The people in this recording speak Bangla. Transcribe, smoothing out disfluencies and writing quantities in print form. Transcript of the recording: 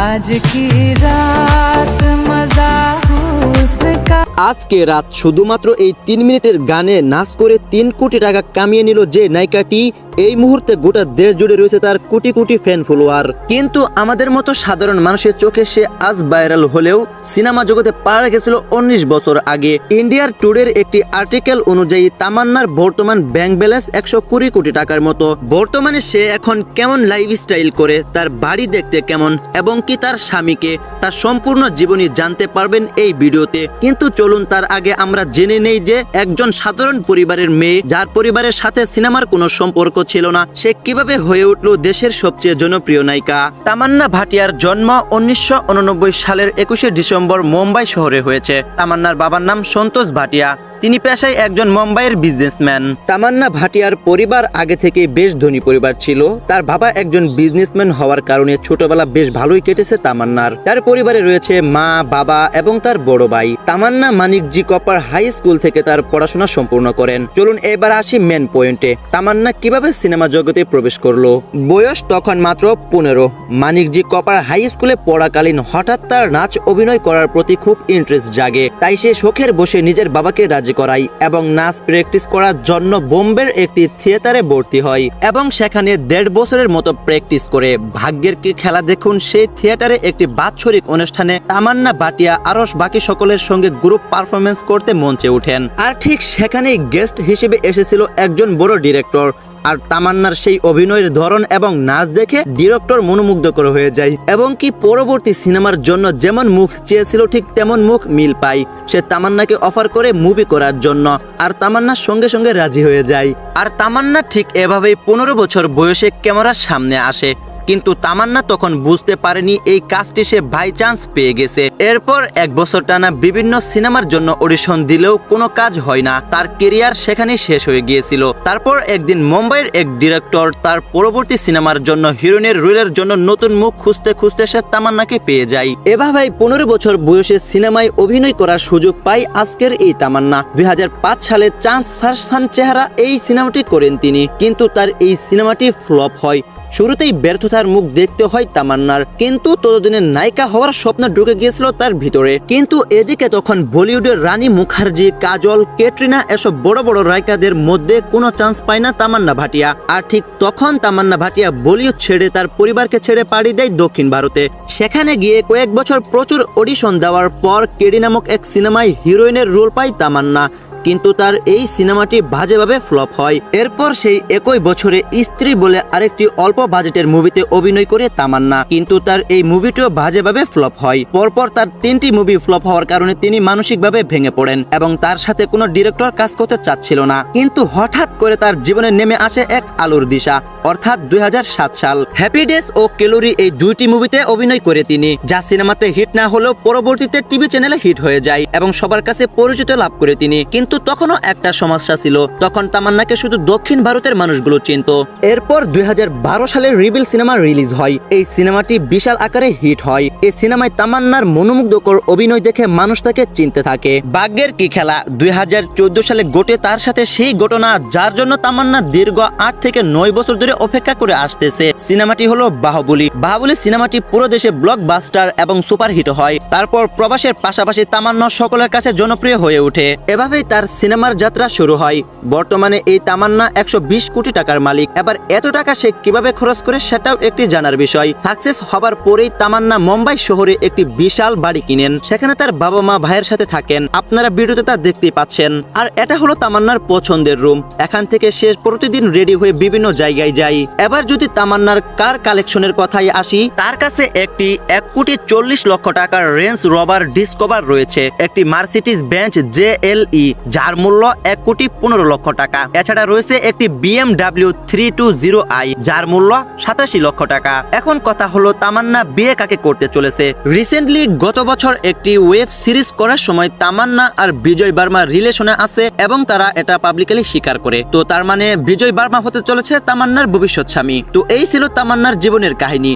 आज की रात मजा हुस्न का। আজকে রাত শুধুমাত্র এই 3 মিনিটের গানে নাচ করে 3 কোটি টাকা কামিয়ে নিল যে নায়িকাটি এই মুহূর্তে গোটা দেশ জুড়ে রয়েছে তার কোটি কোটি ফ্যান ফলোয়ার। কিন্তু আমাদের মতো সাধারণ মানুষের চোখে সে আজ ভাইরাল হলেও সিনেমা জগতে পা রেখেছিল 19 বছর আগে। ইন্ডিয়ার টুডের একটি আর্টিকেল অনুযায়ী তামান্নার বর্তমান ব্যাংক ব্যালেন্স 120 কোটি টাকার মতো। বর্তমানে সে এখন কেমন লাইফস্টাইল করে, তার বাড়ি দেখতে কেমন এবং কি তার স্বামীকে, তার সম্পূর্ণ জীবনী জানতে পারবেন এই ভিডিওতে। কিন্তু চলুন তার আগে আমরা জেনে নেই যে একজন সাধারণ পরিবারের মেয়ে যার পরিবারের সাথে সিনেমার কোনো সম্পর্ক ছিল না, সে কিভাবে হয়ে উঠল দেশের সবচেয়ে জনপ্রিয় নায়িকা। তামান্না ভাটিয়ার জন্ম 1989 সালের 21শে ডিসেম্বর মুম্বাই শহরে হয়েছে। তামান্নার বাবার নাম সন্তোষ ভাটিয়া, তিনি পেশায় একজন মুম্বাইয়ের বিজনেসম্যান। তামান্না ভাটিয়ার পরিবার আগে থেকে বেশ ধনী পরিবার ছিল। তার বাবা একজন বিজনেসম্যান হওয়ার কারণে ছোটবেলা বেশ ভালোই কেটেছে তামান্নার। তার পরিবারে রয়েছে মা, বাবা এবং তার বড় ভাই। তামান্না মানিকজি কপার হাই স্কুল থেকে তার পড়াশোনা সম্পূর্ণ করেন। চলুন এবার আসি মেন পয়েন্টে, তামান্না কিভাবে সিনেমা জগতে প্রবেশ করলো। বয়স তখন মাত্র 15। মানিকজি কপার হাই স্কুলে পড়াকালীন হঠাৎ তার নাচ অভিনয় করার প্রতি খুব ইন্টারেস্ট জাগে। তাই সে শখের বসে নিজের বাবাকে রাজি করাই এবং নাচ প্র্যাকটিস করার জন্য বোম্বের একটি থিয়েটারে ভর্তি হয় এবং সেখানে 1.5 বছরের মতো প্র্যাকটিস করে। ভাগ্যের কি খেলা দেখুন, সেই থিয়েটারে একটি বাৎসরিক অনুষ্ঠানে তামান্না ভাটিয়া আরো বাকি সকলের সঙ্গে গ্রুপ পারফরমেন্স করতে মঞ্চে ওঠেন। আর ঠিক সেখানেই গেস্ট হিসেবে এসেছিল একজন বড় ডিরেক্টর। আর তামান্নার সেই অভিনয়ের ধরন এবং নাচ দেখে ডিরেক্টর মনোমুগ্ধকর হয়ে যায় এবং কি পরবর্তী সিনেমার জন্য যেমন মুখ চেয়েছিল ঠিক তেমন মুখ মিল পায়। সে তামান্নাকে অফার করে মুভি করার জন্য, আর তামান্নার সঙ্গে সঙ্গে রাজি হয়ে যায়। আর তামান্না ঠিক এভাবেই 15 বছর বয়সে ক্যামেরার সামনে আসে। কিন্তু তামান্না তখন বুঝতে পারেনি এই কাজটি সে বাই চান্স পেয়ে গেছে। এরপর 1 বছর টানা বিভিন্ন সিনেমার জন্য অডিশন দিলেও কোনো কাজ হয় না, তার কেরিয়ার সেখানেই শেষ হয়ে গিয়েছিল। তারপর একদিন মুম্বাইয়ের এক ডিরেক্টর তার পরবর্তী সিনেমার জন্য হিরোইনের রোলের জন্য নতুন মুখ খুঁজতে খুঁজতে সে তামান্নাকে পেয়ে যায়। এভাবেই 15 বছর বয়সে সিনেমায় অভিনয় করার সুযোগ পায় আজকের এই তামান্না। 2005 সালে চান্স সারসান চেহারা এই সিনেমাটি করেন তিনি, কিন্তু তার এই সিনেমাটি ফ্লপ হয়। শুরুতেই ব্যর্থতার মুখ দেখতে হয় তামান্নার, কিন্তু ততদিনে নায়িকা হওয়ার স্বপ্ন ঢুকে গিয়েছিল তার ভিতরে। কিন্তু এদিকে তখন বলিউডের রানী মুখার্জি, কাজল, ক্যাটরিনা এসব বড় বড় নায়িকাদের মধ্যে কোনো চান্স পায় না তামান্না ভাটিয়া। আর ঠিক তখন তামান্না ভাটিয়া বলিউড ছেড়ে তার পরিবারকে ছেড়ে পাড়ি দেয় দক্ষিণ ভারতে। সেখানে গিয়ে কয়েক বছর প্রচুর অডিশন দেওয়ার পর কেডি নামক এক সিনেমায় হিরোইনের রোল পায় তামান্না, কিন্তু তার এই সিনেমাটি বাজেভাবে ফ্লপ হয়। এরপর সেই একই বছরে স্ত্রী বলে আরেকটি অল্প বাজেটের মুভিতে অভিনয় করে তামান্না, কিন্তু তার এই মুভিটিও বাজেভাবে ফ্লপ হয়। পরপর তার 3টি মুভি ফ্লপ হওয়ার কারণে তিনি মানসিকভাবে ভেঙে পড়েন এবং তার সাথে কোনো ডিরেক্টর কাজ করতে চাচ্ছিল না। কিন্তু হঠাৎ করে তার জীবনে নেমে আসে এক আলোর দিশা, অর্থাৎ 2007 সাল। হ্যাপি ডেজ ও ক্যালোরি এই 2টি মুভিতে অভিনয় করে তিনি, যা সিনেমাতে হিট না হলেও পরবর্তীতে টিভি চ্যানেলে হিট হয়ে যায় এবং সবার কাছে পরিচিত লাভ করে তিনি। কিন্তু তখনও একটা সমস্যা ছিল, তখন তামান্নাকে শুধু দক্ষিণ ভারতের মানুষগুলো চিনত। এরপর 2012 সালে রিবিল সিনেমা রিলিজ হয়। এই সিনেমাটি বিশাল আকারে হিট হয়। এই সিনেমায় তামান্নার মনোমুগ্ধকর অভিনয় দেখে মানুষ তাকে চিনতে থাকে। ভাগ্যের কি খেলা, 2014 সালে ঘটে তার সাথে সেই ঘটনা যার জন্য তামান্না দীর্ঘ 8 থেকে 9 বছর ধরে অপেক্ষা করে আসতেছে। সিনেমাটি হলো বাহুবলী। বাহুবলী সিনেমাটি পুরো দেশে ব্লকবাস্টার এবং সুপারহিট হয়। তারপর প্রবাসের পাশাপাশি তামান্না সকলের কাছে জনপ্রিয় হয়ে ওঠে। এভাবেই তার সিনেমার যাত্রা শুরু হয়। বর্তমানে এই তামান্না 120 কোটি টাকার মালিক। এবার এত টাকা সে কিভাবে খরচ করে সেটাও একটি জানার বিষয়। সাকসেস হবার পরেই তামান্না মুম্বাই শহরে একটি বিশাল বাড়ি কিনেন, সেখানে তার বাবা মা ভাইয়ের সাথে থাকেন। আপনারা ভিডিওতে তা দেখতেই পাচ্ছেন। আর এটা হলো তামান্নার পছন্দের রুম। এখান থেকে সে প্রতিদিন রেডি হয়ে বিভিন্ন জায়গায় যায়। এবার যদি তামান্নার কার কালেকশনের কথাই আসি, তার কাছে একটি 1,40,00,000 টাকার রেঞ্জ রোভার ডিসকভার রয়েছে, একটি মার্সিডিজ বেঞ্চ JLE যার মূল্য 1,15,00,000 টাকা। এছাড়া রয়েছে একটি BMW 320i যার মূল্য 87,00,000 টাকা। এখন কথা হলো তামান্না বিয়ে কাকে করতে চলেছে। রিসেন্টলি গত বছর একটি ওয়েব সিরিজ করার সময় তামান্না আর বিজয় বার্মা রিলেশনে আছে এবং তারা এটা পাবলিকলি স্বীকার করে। তো তার মানে বিজয় বার্মা হতে চলেছে তামান্নার ভবিষ্যৎ স্বামী। তো এই ছিল তামান্নার জীবনের কাহিনী।